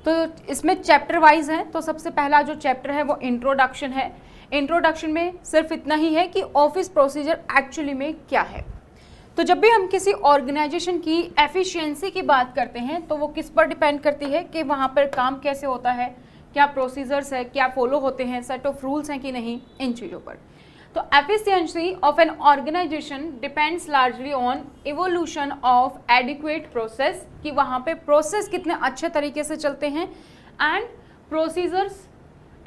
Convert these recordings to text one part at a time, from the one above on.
तो इसमें chapter wise है। तो सबसे पहला जो चैप्टर है वो इंट्रोडक्शन है। इंट्रोडक्शन में सिर्फ इतना ही है कि ऑफिस प्रोसीजर एक्चुअली में क्या है। तो जब भी हम किसी ऑर्गेनाइजेशन की एफिशिएंसी की बात करते हैं तो वो किस पर डिपेंड करती है कि वहाँ पर काम कैसे होता है, क्या प्रोसीजर्स है, क्या फॉलो होते हैं, सेट ऑफ रूल्स हैं कि नहीं, इन चीज़ों पर। तो efficiency of an organisation depends largely on evolution of adequate process, कि वहाँ पे प्रोसेस कितने अच्छे तरीके से चलते हैं, and procedures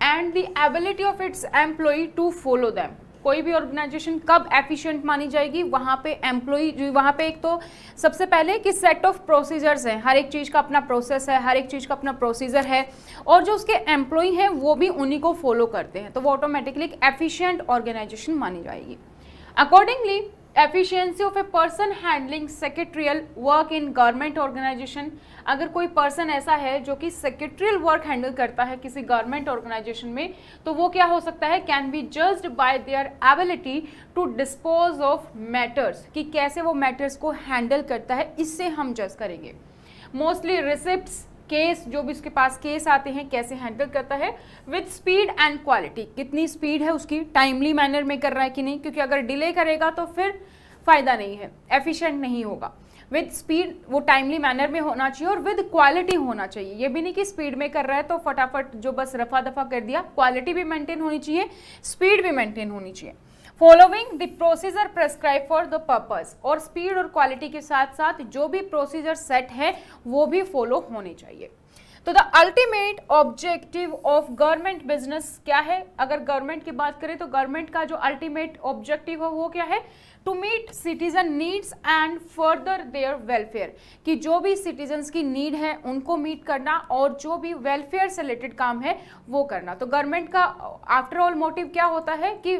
and the ability of its employ to follow them. कोई भी ऑर्गेनाइजेशन कब एफिशिएंट मानी जाएगी, वहाँ पे एम्प्लॉय जो वहाँ पे एक तो सबसे पहले कि सेट ऑफ प्रोसीजर्स हैं, हर एक चीज़ का अपना प्रोसेस है, हर एक चीज़ का अपना प्रोसीजर है, और जो उसके एम्प्लॉय हैं वो भी उन्हीं को फॉलो करते हैं, तो वो ऑटोमेटिकली एक एफिशिएंट ऑर्गेनाइजेशन मानी जाएगी। Accordingly efficiency of a person handling secretarial work in government organisation, अगर कोई पर्सन ऐसा है जो कि सेक्रेटरियल वर्क हैंडल करता है किसी गवर्नमेंट ऑर्गेनाइजेशन में, तो वो क्या हो सकता है, can be judged by their ability to dispose of matters, कि कैसे वो मैटर्स को हैंडल करता है, इससे हम जज करेंगे। मोस्टली रिसिप्ट्स, केस, जो भी उसके पास केस आते हैं कैसे हैंडल करता है, विद स्पीड एंड क्वालिटी, कितनी स्पीड है उसकी, टाइमली मैनर में कर रहा है कि नहीं, क्योंकि अगर डिले करेगा तो फिर फायदा नहीं है, एफिशिएंट नहीं होगा। विद स्पीड, वो टाइमली मैनर में होना चाहिए, और विद क्वालिटी होना चाहिए। ये भी नहीं कि स्पीड में कर रहा है तो फटाफट जो बस रफा दफा कर दिया, क्वालिटी भी मेंटेन होनी चाहिए, स्पीड भी मेंटेन होनी चाहिए। Following the procedure prescribe for the purpose, और स्पीड और क्वालिटी के साथ साथ जो भी प्रोसीजर सेट है वो भी फॉलो होने चाहिए। तो the ultimate objective of government business क्या है, अगर गवर्नमेंट की बात करें तो गवर्नमेंट का जो अल्टीमेट ऑब्जेक्टिव है वो क्या है, to meet citizen needs and further their welfare, कि जो भी सिटीजन्स की नीड है उनको मीट करना और जो भी वेलफेयर से रिलेटेड काम है वो करना। तो गवर्नमेंट का आफ्टर ऑल मोटिव क्या होता है कि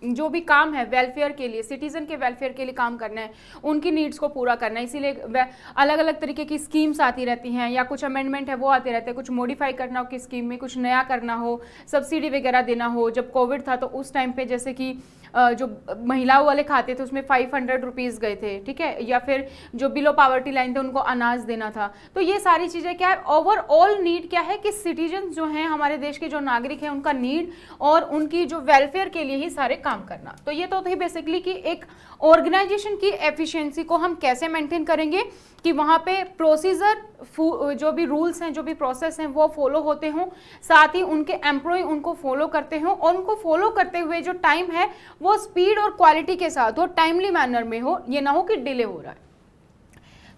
जो भी काम है वेलफेयर के लिए, सिटीजन के वेलफेयर के लिए काम करना है, उनकी नीड्स को पूरा करना है। इसीलिए अलग अलग तरीके की स्कीम्स आती रहती हैं, या कुछ अमेंडमेंट है वो आते रहते हैं, कुछ मॉडिफाई करना हो कि स्कीम में कुछ नया करना हो, सब्सिडी वगैरह देना हो। जब कोविड था तो उस टाइम पे जैसे कि जो महिलाओं वाले खाते थे उसमें 500 रुपीज़ गए थे, ठीक है, या फिर जो बिलो पावर्टी लाइन थे उनको अनाज देना था। तो ये सारी चीज़ें क्या है, ओवरऑल नीड क्या है कि सिटीजन जो हैं हमारे देश के जो नागरिक हैं उनका नीड और उनकी जो वेलफेयर के लिए ही सारे काम करना। तो ये तो थी बेसिकली कि एक ऑर्गेनाइजेशन की एफिशिएंसी को हम कैसे मेंटेन करेंगे कि वहाँ पे प्रोसीजर, जो भी रूल्स हैं, जो भी प्रोसेस हैं वो फॉलो होते हों, साथ ही उनके एम्प्लॉय उनको फॉलो करते हों, और उनको फॉलो करते हुए जो टाइम है वो स्पीड और क्वालिटी के साथ हो, टाइमली मैनर में हो, ये ना हो कि डिले हो रहा है।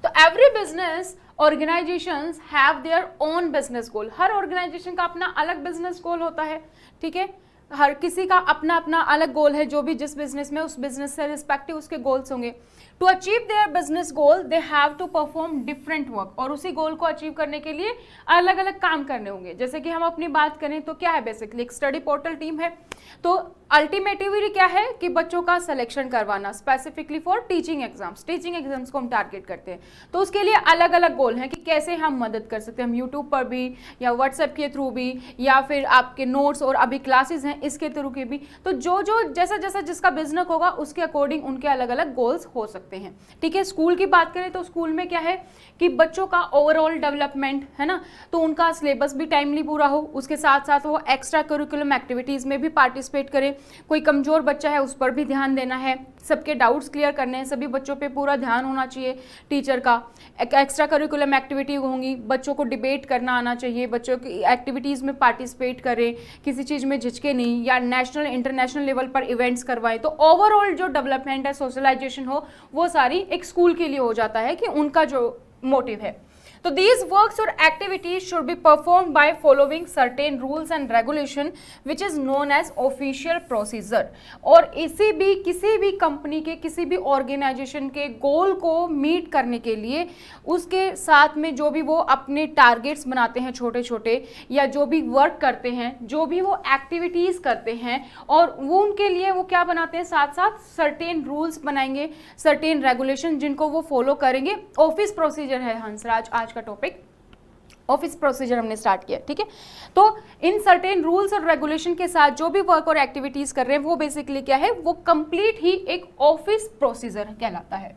तो every business organisations have their own business goal, हर ऑर्गेनाइजेशन का अपना अलग बिजनेस गोल होता है, ठीक है, हर किसी का अपना अपना अलग गोल है, जो भी जिस बिजनेस में उस बिजनेस से रिस्पेक्टिव उसके गोल्स होंगे। To achieve their business goal they have to perform different work, और उसी गोल को अचीव करने के लिए अलग अलग काम करने होंगे। जैसे कि हम अपनी बात करें तो क्या है, बेसिकली एक स्टडी पोर्टल टीम है, तो अल्टीमेटली क्या है कि बच्चों का सिलेक्शन करवाना स्पेसिफिकली फॉर टीचिंग एग्जाम्स को हम टारगेट करते हैं। तो उसके लिए अलग अलग गोल हैं कि कैसे हम मदद कर सकते हैं, हम यूट्यूब पर भी या व्हाट्सएप के थ्रू भी, या फिर आपके नोट्स और अभी क्लासेस हैं इसके थ्रू के भी। तो जो जो जैसा जैसा जिसका बिजनेस होगा उसके अकॉर्डिंग उनके अलग अलग गोल्स हो सकते हैं, ठीक है। स्कूल की बात करें तो स्कूल में क्या है कि बच्चों का ओवरऑल डेवलपमेंट है ना, तो उनका सिलेबस भी टाइमली पूरा हो, उसके साथ साथ वो एक्स्ट्रा करिकुलम एक्टिविटीज़ में भी पार्टिसिपेट करे। कोई कमज़ोर बच्चा है उस पर भी ध्यान देना है, सबके डाउट्स क्लियर करने हैं, सभी बच्चों पे पूरा ध्यान होना चाहिए टीचर का। एक्स्ट्रा करिकुलम एक्टिविटी होंगी, बच्चों को डिबेट करना आना चाहिए, बच्चों की एक्टिविटीज़ में पार्टिसिपेट करें, किसी चीज़ में झिझके नहीं, या नेशनल इंटरनेशनल लेवल पर इवेंट्स करवाएं। तो ओवरऑल जो डेवलपमेंट है, सोशलाइजेशन हो, वो सारी एक स्कूल के लिए हो जाता है कि उनका जो मोटिव है। तो these works or activities should be performed by following certain rules and regulation which is known as official procedure। और किसी भी कंपनी के, किसी भी ऑर्गेनाइजेशन के गोल को मीट करने के लिए उसके साथ में जो भी वो अपने टारगेट्स बनाते हैं छोटे छोटे, या जो भी वर्क करते हैं, जो भी वो एक्टिविटीज़ करते हैं, और वो उनके लिए वो क्या बनाते हैं, साथ साथ सर्टेन रूल्स बनाएंगे, सर्टेन रेगुलेशन जिनको वो फॉलो करेंगे। ऑफिस प्रोसीजर है हंसराज आज का टॉपिक, ऑफिस प्रोसीजर हमने स्टार्ट किया, ठीक है। तो इन सर्टेन रूल्स और रेगुलेशन के साथ जो भी वर्क और एक्टिविटीज कर रहे हैं वो बेसिकली क्या है, वो कंप्लीट ही एक ऑफिस प्रोसीजर कहलाता है।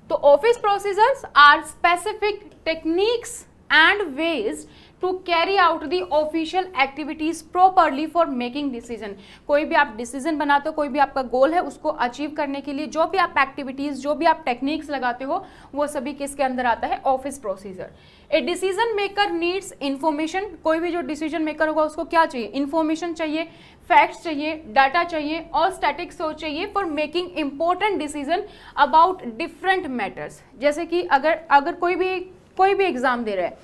तो office procedures are specific techniques and ways to carry out the official activities properly for making decision. कोई भी आप डिसीजन बनाते हो, कोई भी आपका गोल है, उसको अचीव करने के लिए जो भी आप एक्टिविटीज, जो भी आप टेक्निक्स लगाते हो, वो सभी किसके अंदर आता है? Office procedure. A decision maker needs information. कोई भी जो डिसीजन मेकर होगा उसको क्या चाहिए? इंफॉर्मेशन चाहिए, फैक्ट्स चाहिए, डाटा चाहिए और स्टैटिक सोच चाहिए for making important decision about different matters. जैसे कि अगर कोई भी एग्जाम दे रहा है,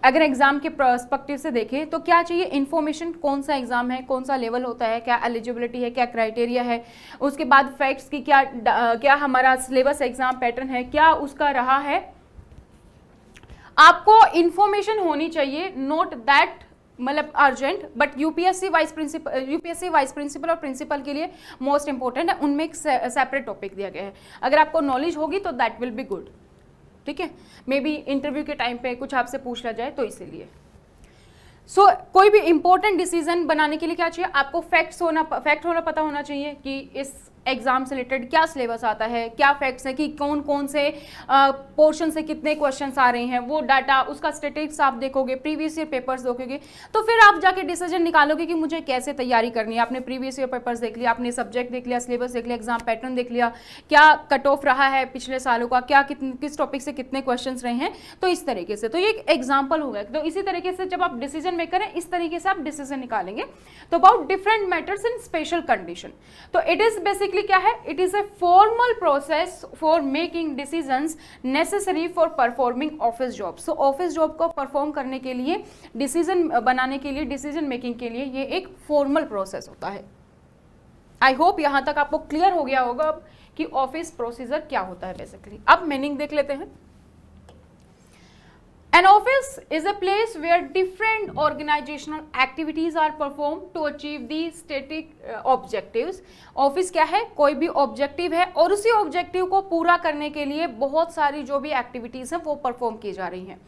अगर एग्जाम के पर्सपेक्टिव से देखें तो क्या चाहिए? इंफॉर्मेशन, कौन सा एग्जाम है, कौन सा लेवल होता है, क्या एलिजिबिलिटी है, क्या क्राइटेरिया है, उसके बाद फैक्ट्स की क्या हमारा सिलेबस एग्जाम पैटर्न है, क्या उसका रहा है। आपको इंफॉर्मेशन होनी चाहिए, नोट दैट मतलब urgent, but UPSC vice principal और प्रिंसिपल के लिए मोस्ट इंपॉर्टेंट है, उनमें एक सेपरेट टॉपिक दिया गया है। अगर आपको नॉलेज होगी तो दैट विल बी गुड, ठीक है। मे बी इंटरव्यू के टाइम पे कुछ आपसे पूछा जाए तो इसीलिए। कोई भी इंपॉर्टेंट डिसीजन बनाने के लिए क्या चाहिए? आपको फैक्ट होना पता होना चाहिए कि इस एग्जाम से रिलेटेड क्या सिलेबस आता है, क्या फैक्ट्स है कि कौन कौन से पोर्शन से कितने क्वेश्चंस आ रहे हैं, वो डाटा, उसका स्टैटिस्टिक्स आप देखोगे, प्रीवियस ईयर पेपर्स देखोगे, तो फिर आप जाके डिसीजन निकालोगे कि मुझे कैसे तैयारी करनी है। आपने प्रीवियस ईयर पेपर्स देख लिया, आपने सब्जेक्ट देख लिया, सिलेबस देख लिया, एग्जाम पैटर्न देख लिया, क्या कट ऑफ रहा है पिछले सालों का, क्या किस टॉपिक से कितने क्वेश्चन रहे हैं, तो इस तरीके से। तो ये एक एग्जाम्पल हो गया। तो इसी तरीके से जब आप डिसीजन मेकर हैं, इस तरीके से आप डिसीजन निकालेंगे। तो about different matters in special condition, तो इट इज बेसिकली क्या है? It is a formal process for making decisions necessary for performing office job. So office job को परफॉर्म करने के लिए, डिसीजन बनाने के लिए, डिसीजन मेकिंग के लिए ये एक फॉर्मल प्रोसेस होता है। आई होप यहां तक आपको क्लियर हो गया होगा कि ऑफिस प्रोसीजर क्या होता है बेसिकली। अब मीनिंग देख लेते हैं। An office is a place where different organizational activities are performed to achieve the static objectives. Office क्या है? कोई भी ऑब्जेक्टिव है और उसी ऑब्जेक्टिव को पूरा करने के लिए बहुत सारी जो भी एक्टिविटीज हैं वो परफॉर्म की जा रही हैं।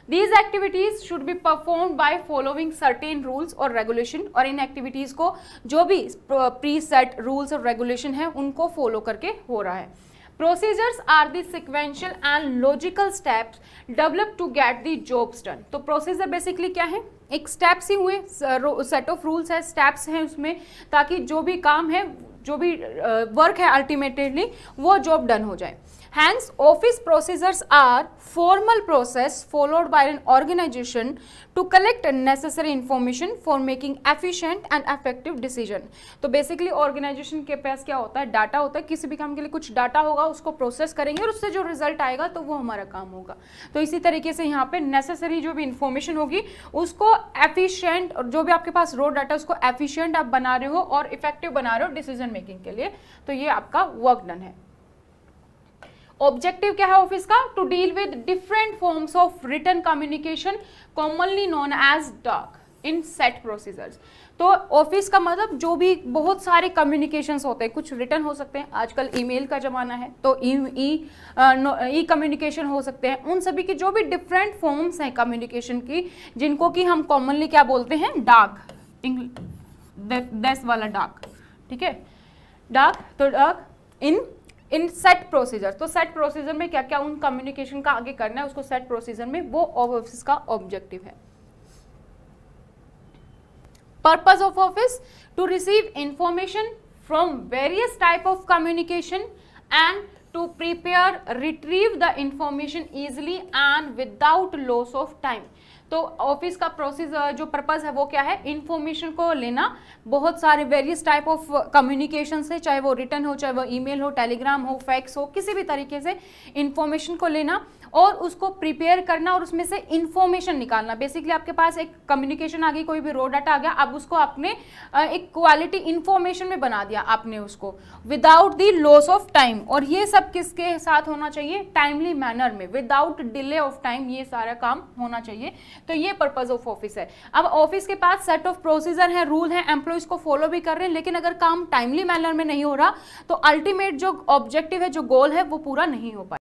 These activities should be performed by following certain rules और regulation, और इन एक्टिविटीज को जो भी प्री सेट रूल्स और रेगुलेशन है उनको फॉलो करके हो रहा है। Procedures are the sequential and logical steps developed to get the jobs done. तो प्रोसीजर बेसिकली क्या है? एक स्टेप्स ही हुए, सेट ऑफ रूल्स है, स्टेप्स हैं उसमें, ताकि जो भी काम है, जो भी वर्क है, अल्टीमेटली वो जॉब डन हो जाए। Hence, office procedures are formal process followed by an organization to collect necessary information for making efficient and effective decision. तो बेसिकली ऑर्गेनाइजेशन के पास क्या होता है? डाटा होता है। किसी भी काम के लिए कुछ डाटा होगा, उसको प्रोसेस करेंगे और उससे जो रिजल्ट आएगा तो वो हमारा काम होगा। तो इसी तरीके से यहाँ पे नेसेसरी जो भी इंफॉर्मेशन होगी उसको एफिशिएंट, और जो भी आपके पास रॉ डाटा उसको एफिशिएंट आप बना रहे हो और इफेक्टिव बना रहे हो डिसीजन मेकिंग के लिए, तो ये आपका वर्क डन है। ऑब्जेक्टिव क्या है ऑफिस का? To deal with different forms of written communication commonly known as dak in set procedures. तो ऑफिस का मतलब जो भी बहुत सारे कम्युनिकेशंस होते हैं, कुछ रिटन हो सकते हैं, आजकल ईमेल का जमाना है तो ई कम्युनिकेशन हो सकते हैं, उन सभी की जो भी डिफरेंट फॉर्म्स हैं कम्युनिकेशन की, जिनको कि हम कॉमनली क्या बोलते हैं? डाक, देश वाला डाक, ठीक है, डाक। तो डाक इन सेट प्रोसीजर, तो सेट प्रोसीजर में क्या क्या उन कम्युनिकेशन का आगे करना है उसको सेट प्रोसीजर में, वो ऑफिस का ऑब्जेक्टिव है। Purpose of office to receive information from various type of communication and to prepare retrieve the information easily and without loss of time. तो ऑफिस का प्रोसीजर जो पर्पस है वो क्या है? इंफॉर्मेशन को लेना, बहुत सारे वेरियस टाइप ऑफ कम्युनिकेशन से, चाहे वो रिटर्न हो, चाहे वो ईमेल हो, टेलीग्राम हो, फैक्स हो, किसी भी तरीके से इंफॉर्मेशन को लेना और उसको प्रिपेयर करना और उसमें से इंफॉर्मेशन निकालना। बेसिकली आपके पास एक कम्युनिकेशन आ गई, कोई भी रॉ डाटा आ गया, अब उसको आपने एक क्वालिटी इंफॉर्मेशन में बना दिया आपने उसको, without the loss of time. और ये सब किसके साथ होना चाहिए? टाइमली मैनर में, विदाउट डिले ऑफ टाइम, ये सारा काम होना चाहिए। तो ये पर्पस ऑफ ऑफिस है। अब ऑफिस के पास सेट ऑफ प्रोसीजर है, रूल है, एम्प्लॉइज को फॉलो भी कर रहे हैं, लेकिन अगर काम टाइमली मैनर में नहीं हो रहा तो अल्टीमेट जो ऑब्जेक्टिव है, जो गोल है, वो पूरा नहीं हो पाएगा।